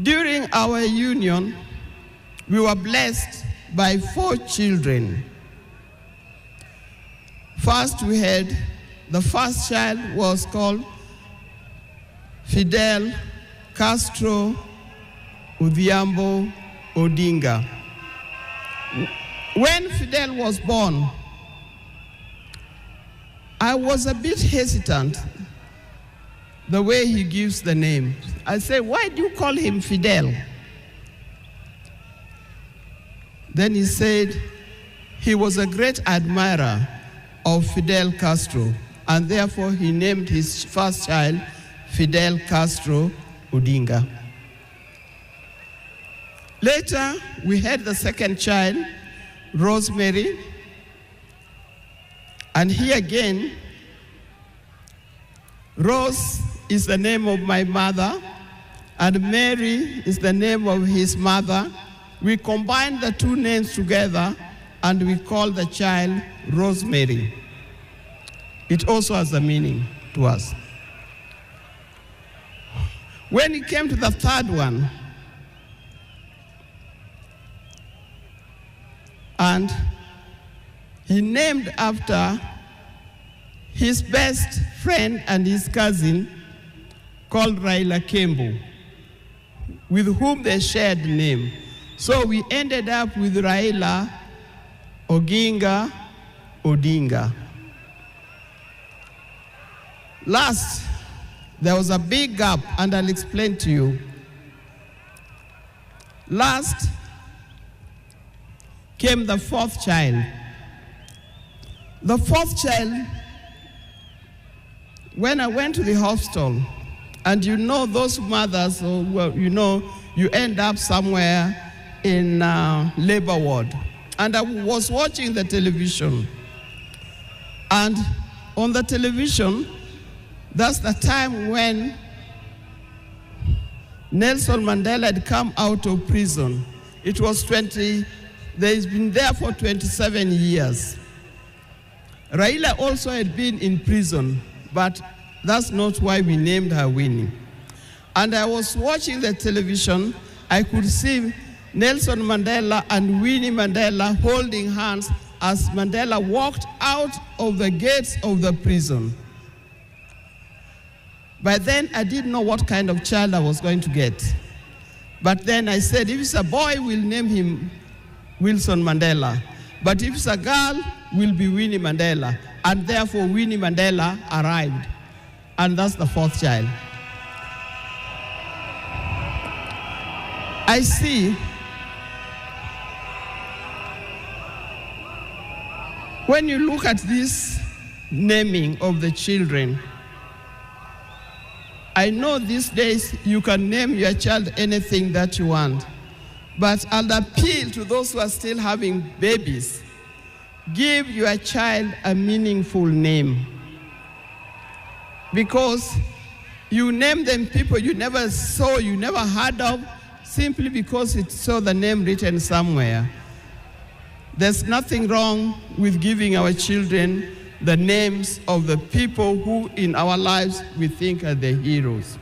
During our union, we were blessed by 4 children. First, we had the first child was called Fidel Castro Raila Odinga. When Fidel was born, I was a bit hesitant the way he gives the name. I said, why do you call him Fidel? Then he said he was a great admirer of Fidel Castro, and therefore he named his first child Fidel Castro Odinga. Later, we had the second child, Rosemary, and here again, Rose is the name of my mother, and Mary is the name of his mother. We combined the 2 names together, and we call the child Rosemary. It also has a meaning to us. When it came to the third one, and he named after his best friend and his cousin called Raila Kembo, with whom they shared the name. So we ended up with Raila Odinga. Last, there was a big gap, and I'll explain to you. Last came the 4th child. The 4th child, when I went to the hospital, and you know those mothers, you end up somewhere in labor ward. And I was watching the television. And on the television, that's the time when Nelson Mandela had come out of prison. It was he's been there for 27 years. Raila also had been in prison, but that's not why we named her Winnie. And I was watching the television, I could see Nelson Mandela and Winnie Mandela holding hands as Mandela walked out of the gates of the prison. By then, I didn't know what kind of child I was going to get. But then I said, if it's a boy, we'll name him Wilson Mandela. But if it's a girl, will be Winnie Mandela. And therefore, Winnie Mandela arrived. And that's the 4th child. I see when you look at this naming of the children, I know these days you can name your child anything that you want, but I'll appeal to those who are still having babies. Give your child a meaningful name, because you name them people you never saw, you never heard of, simply because it saw the name written somewhere. There's nothing wrong with giving our children the names of the people who in our lives we think are the heroes.